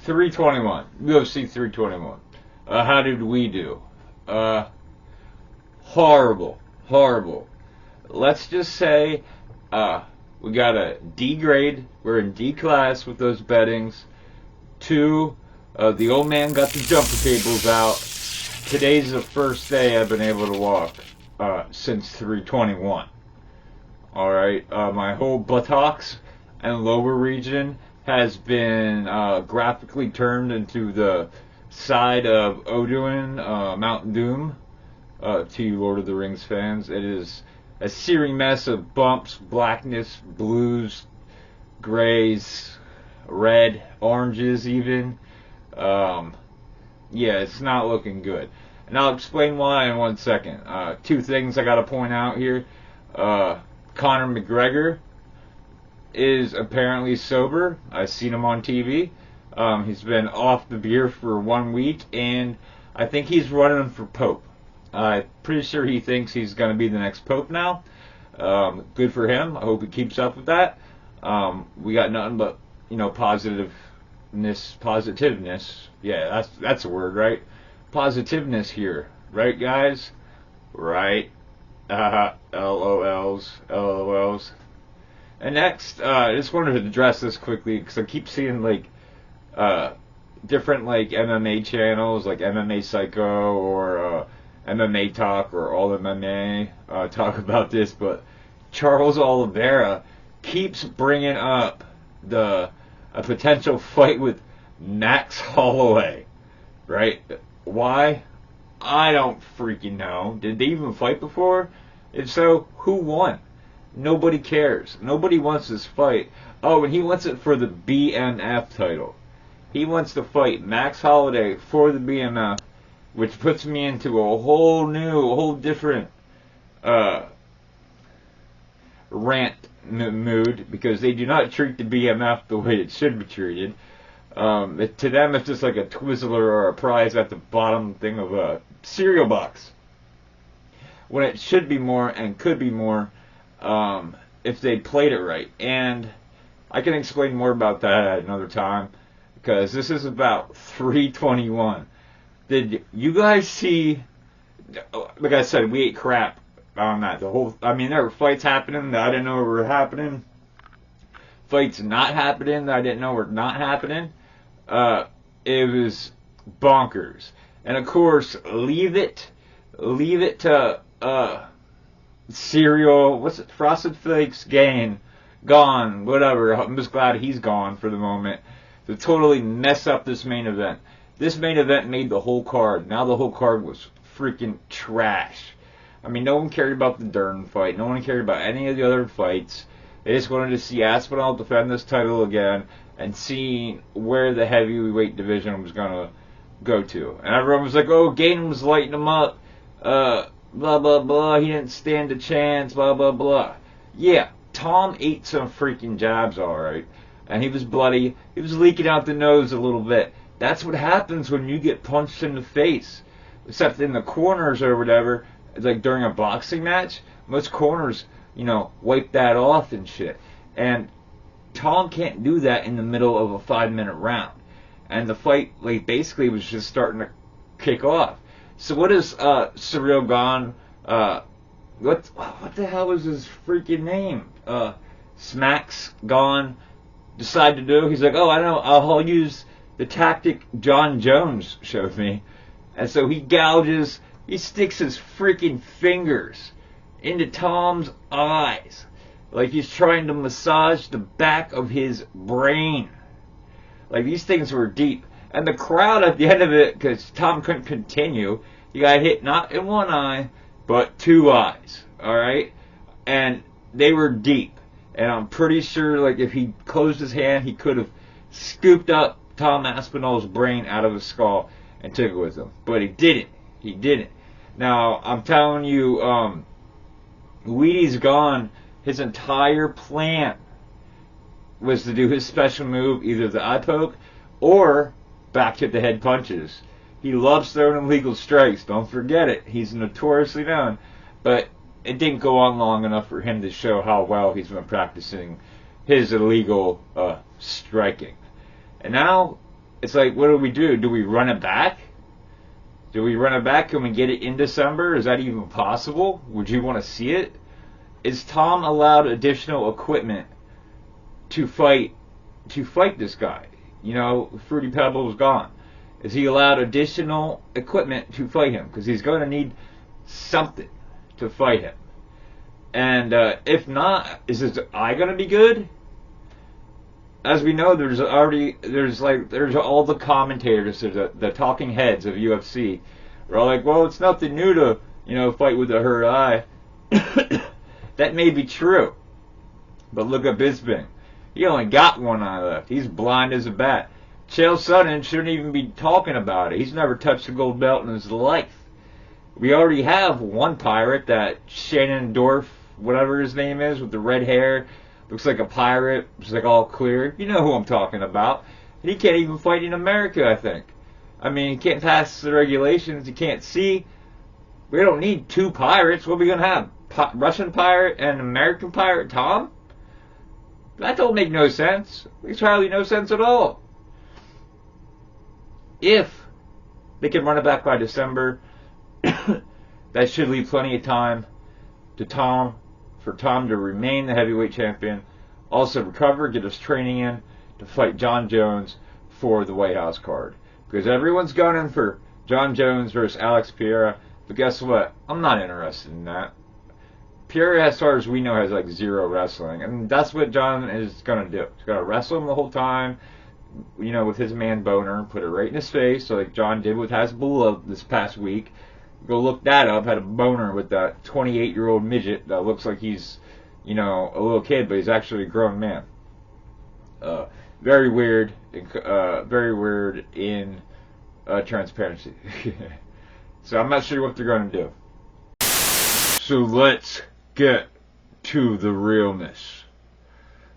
321. UFC 321. How did we do? Horrible. Horrible. Let's just say we got a D grade. We're in D class with those bettings. 2, the old man got the jumper cables out. Today's the first day I've been able to walk since 321. Alright, my whole buttocks and lower region has been graphically turned into the side of Oduin, Mount Doom, to you Lord of the Rings fans. It is a searing mess of bumps, blackness, blues, grays, red, oranges even. Yeah, it's not looking good. And I'll explain why in 1 second. 2 things I gotta point out here. Conor McGregor is apparently sober. I've seen him on TV. He's been off the beer for 1 week, and I think he's running for Pope. I'm pretty sure he thinks he's going to be the next Pope now. Good for him. I hope he keeps up with that. We got nothing but, positiveness. Yeah, that's a word, right? Positiveness here, right, guys? Right. LOLs. And next, I just wanted to address this quickly because I keep seeing different MMA channels like MMA Psycho or MMA Talk or All MMA talk about this, but Charles Oliveira keeps bringing up a potential fight with Max Holloway, right? Why? I don't freaking know. Did they even fight before? If so, who won? Nobody cares. Nobody wants this fight. Oh, and he wants it for the BMF title. He wants to fight Max Holloway for the BMF, which puts me into a whole different rant mood, because they do not treat the BMF the way it should be treated. To them, it's just like a Twizzler or a prize at the bottom thing of a cereal box, when it should be more and could be more if they played it right. And I can explain more about that at another time, because this is about 321. Did you guys see? Like I said, we ate crap on that. There were fights happening that I didn't know were happening. Fights not happening that I didn't know were not happening. It was bonkers. And of course, leave it to cereal. What's it? Frosted Flakes gone. Whatever. I'm just glad he's gone for the moment. To totally mess up this main event. This main event made the whole card. Now the whole card was freaking trash. I mean, no one cared about the Dern fight. No one cared about any of the other fights. They just wanted to see Aspinall defend this title again and see where the heavyweight division was going to go to. And everyone was like, oh, Gane was lighting him up. Blah, blah, blah. He didn't stand a chance. Blah, blah, blah. Yeah, Tom ate some freaking jabs, alright. And he was bloody. He was leaking out the nose a little bit. That's what happens when you get punched in the face. Except in the corners or whatever. It's like during a boxing match. Most corners, wipe that off and shit. And Tom can't do that in the middle of a 5-minute round. And the fight, basically was just starting to kick off. So what is Surreal Gone? What the hell was his freaking name? Smacks Gone decide to do? He's like, oh, I know, I'll use the tactic John Jones showed me. And so he sticks his freaking fingers into Tom's eyes, like he's trying to massage the back of his brain. Like, these things were deep. And the crowd at the end of it, because Tom couldn't continue, he got hit not in one eye, but 2 eyes. Alright? And they were deep. And I'm pretty sure, if he closed his hand, he could have scooped up Tom Aspinall's brain out of his skull and took it with him. But he didn't. He didn't. Now, I'm telling you, Wheaty's Gone, his entire plan was to do his special move, either the eye poke or back to the head punches. He loves throwing illegal strikes, don't forget it. He's notoriously known. But it didn't go on long enough for him to show how well he's been practicing his illegal striking. And now it's like, what do we do? Do we run it back? Do we run it back? Can we get it in December? Is that even possible? Would you want to see it? Is Tom allowed additional equipment to fight this guy? You know, Fruity Pebble's gone. Is he allowed additional equipment to fight him? Because he's going to need something to fight him. And if not, is his eye going to be good? As we know, there's all the commentators, the talking heads of UFC. They're all like, well, it's nothing new to, fight with a hurt eye. That may be true. But look at Bisping. He only got one eye left. He's blind as a bat. Chael Sonnen shouldn't even be talking about it. He's never touched a gold belt in his life. We already have one pirate, that Shannon Dorf, whatever his name is, with the red hair. Looks like a pirate. Looks like all clear. You know who I'm talking about. And he can't even fight in America, I think. I mean, he can't pass the regulations. He can't see. We don't need two pirates. What are we going to have? Russian pirate and American pirate Tom? That don't make no sense. Makes hardly no sense at all. If they can run it back by December, that should leave plenty of time for Tom to remain the heavyweight champion, also recover, get his training in to fight John Jones for the White House card. Because everyone's gunning for John Jones versus Alex Pereira, but guess what? I'm not interested in that. Pereira, as far as we know, has like zero wrestling, and that's what John is going to do. He's going to wrestle him the whole time, with his man boner, put it right in his face, so like John did with Hasbulla this past week. Go look that up. Had a boner with that 28-year-old midget that looks like he's, a little kid, but he's actually a grown man. Very weird. Very weird in transparency. So I'm not sure what they're going to do. So let's get to the realness.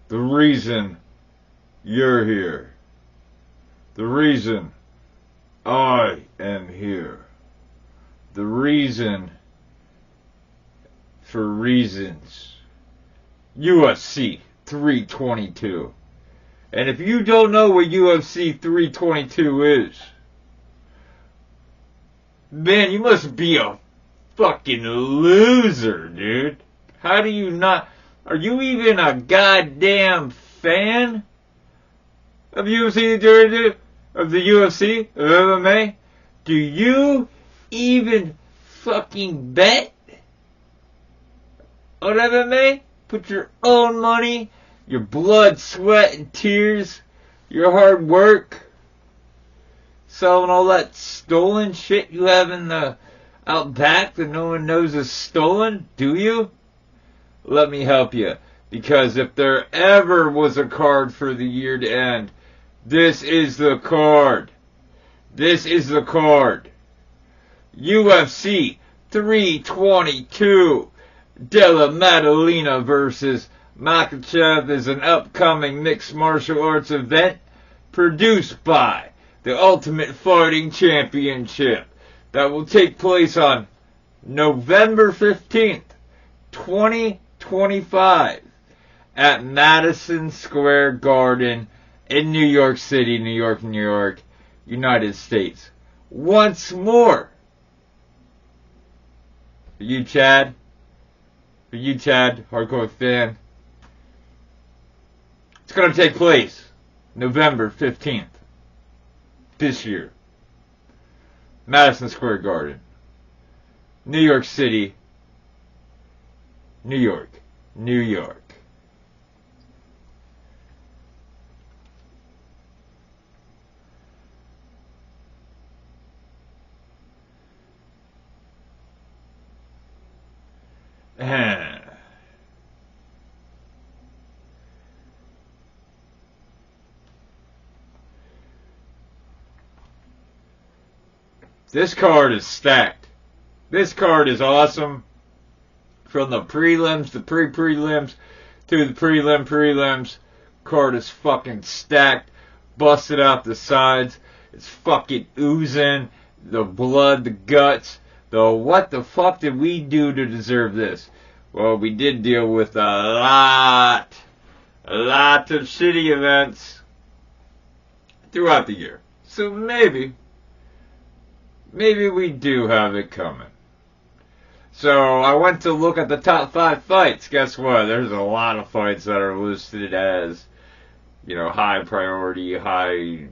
The reason you're here. The reason I am here. The reason for reasons. UFC 322. And if you don't know what UFC 322 is, man, you must be a fucking loser, dude. How do you not... Are you even a goddamn fan of UFC 322? Of the UFC? Of MMA? Do you even fucking bet on MMA? Put your own money, your blood, sweat, and tears, your hard work, selling all that stolen shit you have in the out back that no one knows is stolen? Do you? Let me help you. Because if there ever was a card for the year to end, this is the card. This is the card. UFC 322. Della Maddalena versus Makhachev is an upcoming mixed martial arts event produced by the Ultimate Fighting Championship that will take place on November 15th, 2025 at Madison Square Garden in New York City, New York, United States. Once more, for you, Chad, hardcore fan, it's going to take place November 15th this year. Madison Square Garden, New York City, New York. This card is stacked. This card is awesome. From the prelims, the pre-prelims, to the prelims. Card is fucking stacked. Busted out the sides. It's fucking oozing. The blood, the guts. What the fuck did we do to deserve this? Well, we did deal with a lot of shitty events throughout the year. So maybe we do have it coming. So I went to look at the top 5 fights. Guess what? There's a lot of fights that are listed as, high priority, high,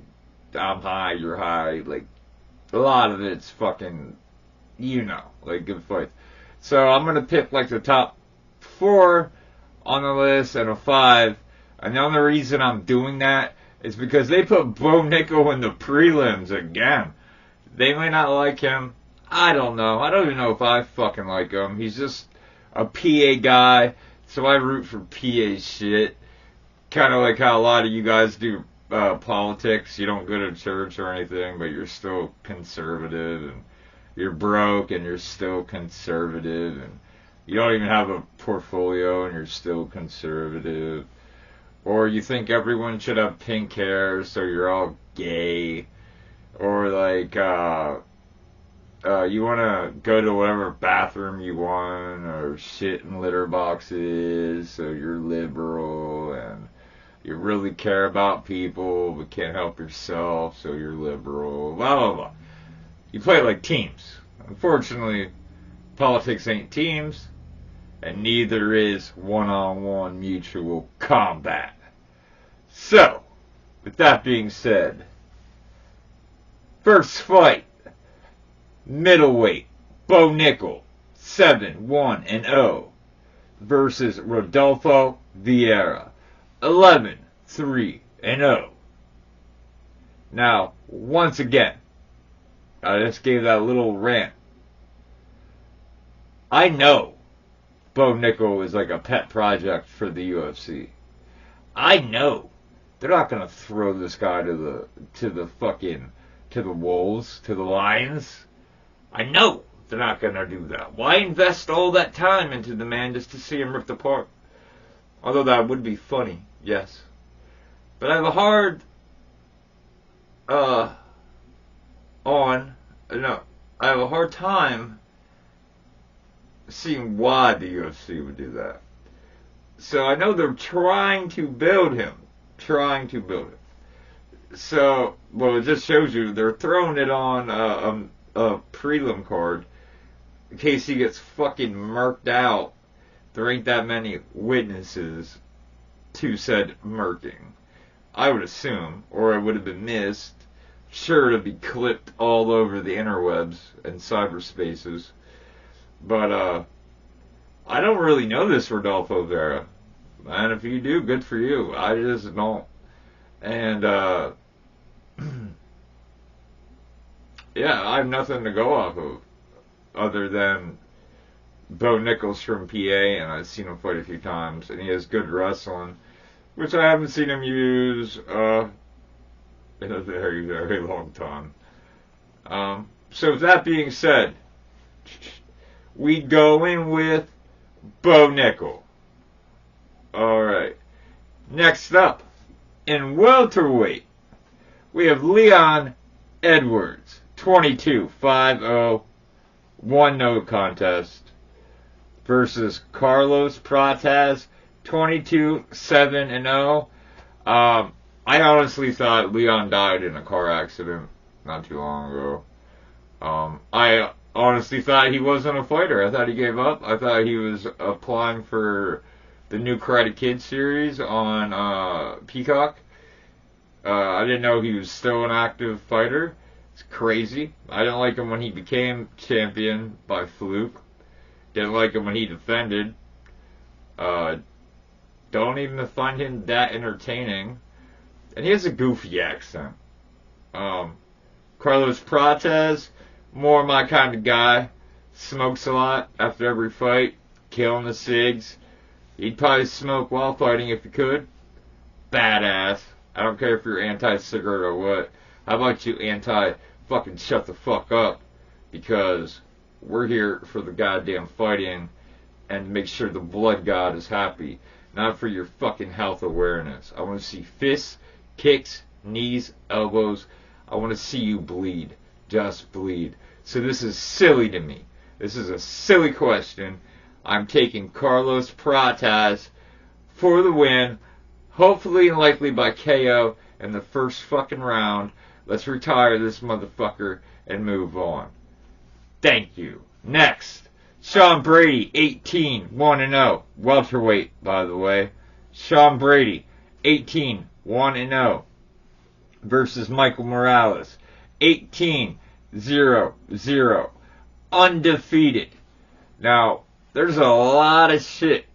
I'm high, you're high. Like, a lot of it's fucking, like good fights. So I'm going to pick like the top 4 on the list and a 5. And the only reason I'm doing that is because they put Bo Nickel in the prelims again. They may not like him. I don't know. I don't even know if I fucking like him. He's just a PA guy, so I root for PA shit. Kind of like how a lot of you guys do politics. You don't go to church or anything, but you're still conservative, and you're broke and you're still conservative, and you don't even have a portfolio and you're still conservative. Or you think everyone should have pink hair, so you're all gay. Or like, you want to go to whatever bathroom you want, or shit in litter boxes, so you're liberal, and you really care about people, but can't help yourself, so you're liberal, blah, blah, blah. You play like teams. Unfortunately, politics ain't teams, and neither is one-on-one mutual combat. So, with that being said, first fight, middleweight, Bo Nickel, 7-1-0, versus Rodolfo Vieira, 11-3-0. Now, once again, I just gave that little rant. I know Bo Nickel is like a pet project for the UFC. I know they're not gonna throw this guy to the wolves, to the lions. I know they're not gonna do that. Why invest all that time into the man just to see him ripped apart? Although that would be funny, yes. But I have a hard time seeing why the UFC would do that. So I know they're trying to build him. So, well, it just shows you they're throwing it on a prelim card in case he gets fucking murked out. There ain't that many witnesses to said murking, I would assume, or it would have been missed. Sure to be clipped all over the interwebs and cyberspaces. But I don't really know this Rodolfo Vera. Man, if you do, good for you. I just don't. And yeah, I have nothing to go off of other than Bo Nickel's from PA, and I've seen him fight a few times, and he has good wrestling, which I haven't seen him use in a very, very long time. So with that being said, we go in with Bo Nickel. Alright. Next up, in welterweight, we have Leon Edwards, 22-5-0, 1-no contest, versus Carlos Pratas, 22-7-0. I honestly thought Leon died in a car accident not too long ago. I honestly thought he wasn't a fighter. I thought he gave up. I thought he was applying for the new Karate Kid series on Peacock. I didn't know he was still an active fighter. It's crazy. I didn't like him when he became champion by fluke. Didn't like him when he defended. Don't even find him that entertaining. And he has a goofy accent. Carlos Pratas, more my kind of guy. Smokes a lot after every fight. Killing the cigs. He'd probably smoke while fighting if he could. Badass. I don't care if you're anti-cigarette or what. How about you anti-fucking shut the fuck up? Because we're here for the goddamn fighting and make sure the blood god is happy. Not for your fucking health awareness. I want to see fists, kicks, knees, elbows. I want to see you bleed. Just bleed. So this is silly to me. This is a silly question. I'm taking Carlos Pratas for the win. Hopefully and likely by KO in the first fucking round. Let's retire this motherfucker and move on. Thank you. Next, Sean Brady, 18, 1-0. Welterweight, by the way. Sean Brady, 18, 1-0. Versus Michael Morales, 18-0-0. Undefeated. Now, there's a lot of shit.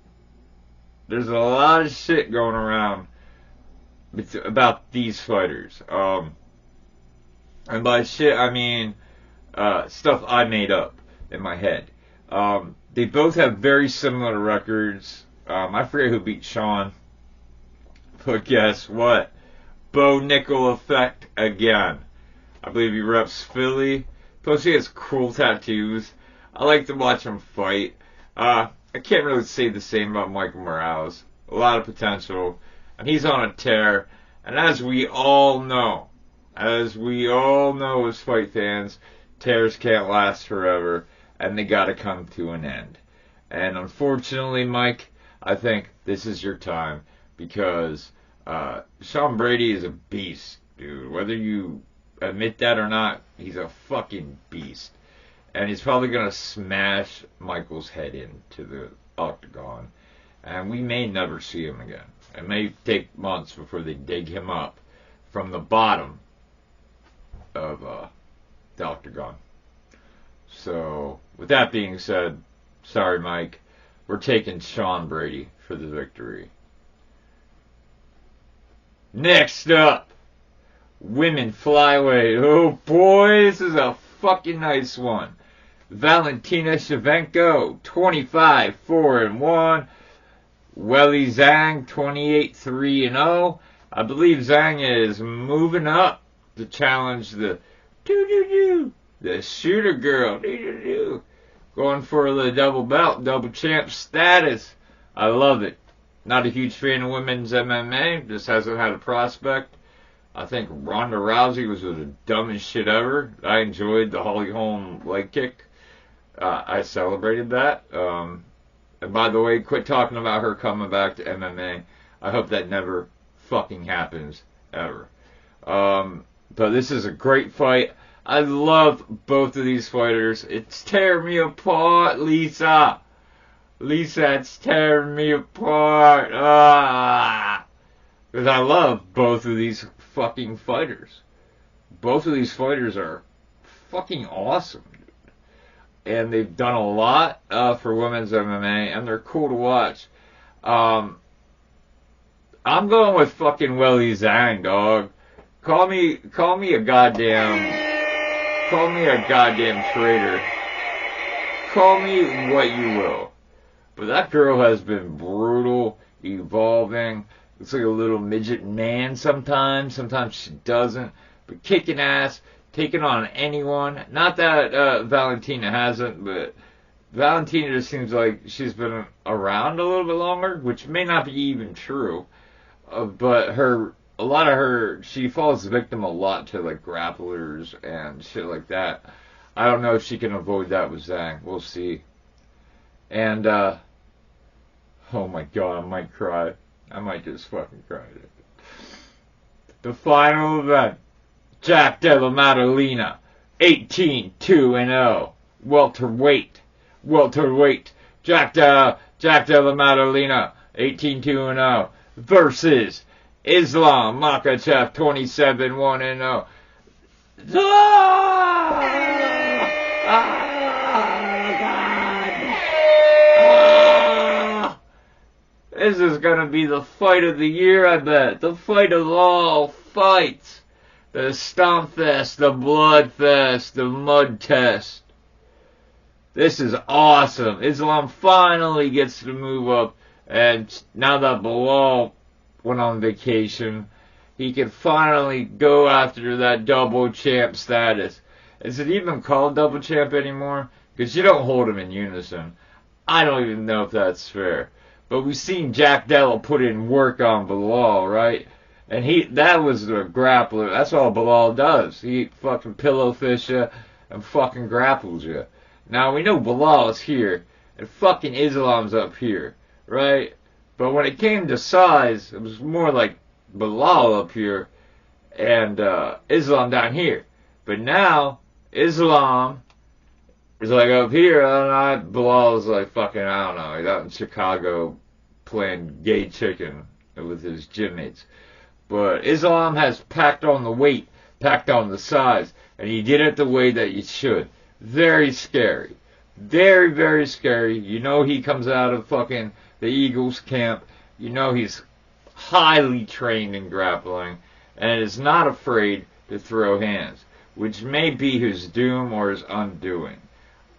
There's a lot of shit going around about these fighters. And by shit, I mean stuff I made up in my head. They both have very similar records. I forget who beat Sean. But guess what? Bo Nickel effect again. I believe he reps Philly. Plus he has cool tattoos. I like to watch him fight. I can't really say the same about Michael Morales. A lot of potential. And he's on a tear. And as we all know as fight fans, tears can't last forever. And they gotta come to an end. And unfortunately, Mike, I think this is your time. Because Sean Brady is a beast, dude. Whether you admit that or not, he's a fucking beast. And he's probably going to smash Michael's head into the octagon. And we may never see him again. It may take months before they dig him up from the bottom of the octagon. So, with that being said, sorry, Mike. We're taking Sean Brady for the victory. Next up, women flyweight. Oh boy, this is a fucking nice one. Valentina Shevchenko, 25-4-1. Weili Zhang, 28-3-0. I believe Zhang is moving up to challenge the shooter girl. Going for the double belt, double champ status. I love it. Not a huge fan of women's MMA. Just hasn't had a prospect. I think Ronda Rousey was the dumbest shit ever. I enjoyed the Holly Holm leg kick. I celebrated that. And by the way, quit talking about her coming back to MMA. I hope that never fucking happens ever. But this is a great fight. I love both of these fighters. It's tearing me apart, Lisa. Lisa, it's tearing me apart. Because I love both of these fucking fighters. Both of these fighters are fucking awesome, dude. And they've done a lot for women's MMA, and they're cool to watch. I'm going with fucking Weili Zhang, dog. Call me a goddamn traitor. Call me what you will. But that girl has been brutal, evolving. Looks like a little midget man sometimes. Sometimes she doesn't. But kicking ass, taking on anyone. Not that Valentina hasn't, but Valentina just seems like she's been around a little bit longer, which may not be even true. But she falls victim a lot to like grapplers and shit like that. I don't know if she can avoid that with Zhang. We'll see. And, oh my god, I might cry. I might just fucking cry. The final event. Jack Della Maddalena, 18-2-0. Welterweight. Jack Della Maddalena, 18-2-0. Versus Islam Makhachev, 27-1-0. This is gonna be the fight of the year, I bet. The fight of all fights. The stomp fest, the blood fest, the mud test. This is awesome. Islam finally gets to move up, and now that Bilal went on vacation, he can finally go after that double champ status. Is it even called double champ anymore? Because you don't hold them in unison. I don't even know if that's fair. But we've seen Jack Della put in work on Bilal, right? And that was the grappler. That's all Bilal does. He fucking pillowfish you and fucking grapples you. Now, we know Bilal is here, and fucking Islam's up here, right? But when it came to size, it was more like Bilal up here, and Islam down here. But now Islam is like up here, and Bilal's like fucking, I don't know, he's out in Chicago playing gay chicken with his gym mates. But Islam has packed on the weight, packed on the size, and he did it the way that you should. Very scary. Very, very scary. You know he comes out of fucking the Eagles camp. You know he's highly trained in grappling and is not afraid to throw hands, which may be his doom or his undoing.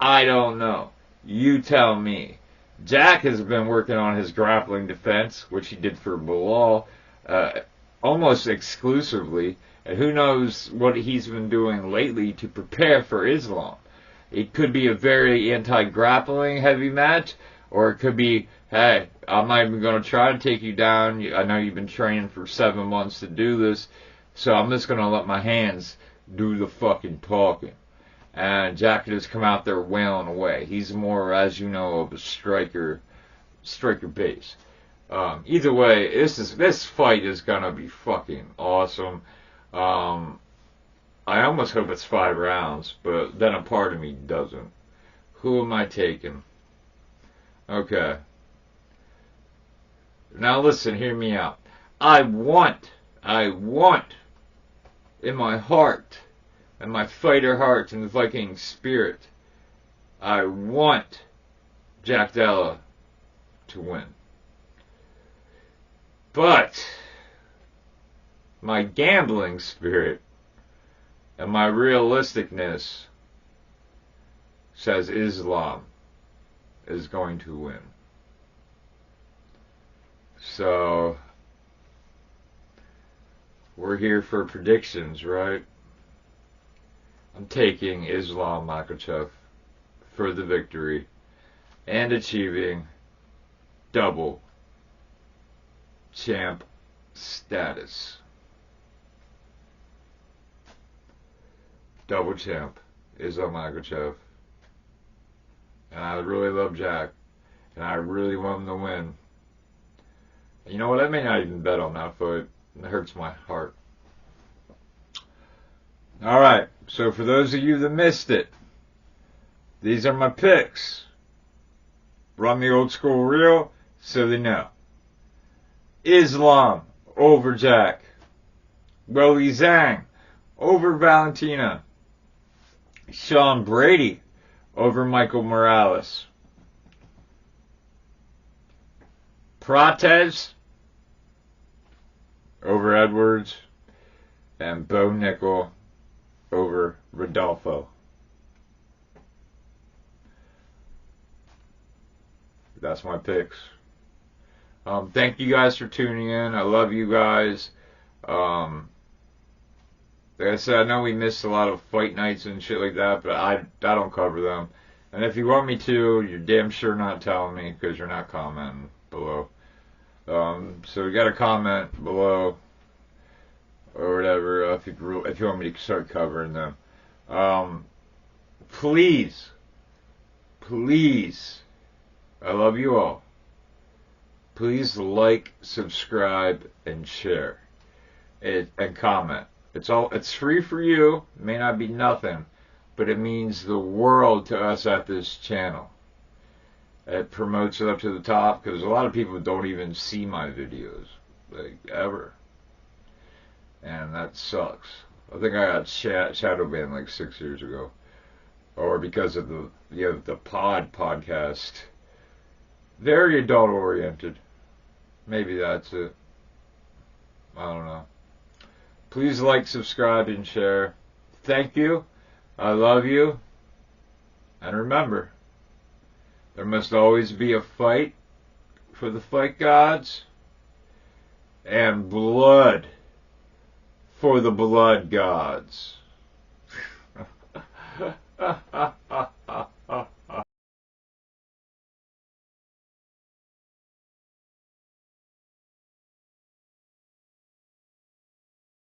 I don't know. You tell me. Jack has been working on his grappling defense, which he did for Bilal, almost exclusively, and who knows what he's been doing lately to prepare for Islam. It could be a very anti-grappling heavy match, or it could be, hey, I'm not even going to try to take you down. I know you've been training for 7 months to do this, so I'm just going to let my hands do the fucking talking. And Jack has come out there wailing away. He's more, as you know, of a striker base. Either way, this fight is gonna be fucking awesome. I almost hope it's 5 rounds, but then a part of me doesn't. Who am I taking? Okay. Now listen, hear me out. I want, in my heart, and my fighter heart and Viking spirit, I want Jack Della to win. But my gambling spirit and my realisticness says Islam is going to win. So we're here for predictions, right? I'm taking Islam Makhachev for the victory and achieving double champ status. Double champ, Islam Makhachev. And I really love Jack, and I really want him to win. You know what? I may not even bet on that fight. It hurts my heart. Alright, so for those of you that missed it, these are my picks. Run the old school reel so they know. Islam over Jack. Weili Zhang over Valentina. Sean Brady over Michael Morales. Prates over Edwards. And Bo Nickel over Rodolfo. That's my picks. Thank you guys for tuning in. I love you guys. Like I said, I know we missed a lot of fight nights and shit like that, but I don't cover them. And if you want me to, you're damn sure not telling me because you're not commenting below. So you got to comment below or whatever if you want me to start covering them. Please, I love you all. Please like, subscribe, and share it, and comment. It's free for you. It may not be nothing, but it means the world to us at this channel. It promotes it up to the top because a lot of people don't even see my videos, like, ever. And that sucks. I think I got shadow banned like 6 years ago, or because of the podcast. Very adult oriented. Maybe that's it. I don't know. Please like, subscribe, and share. Thank you. I love you. And remember, there must always be a fight for the fight gods and blood for the blood gods.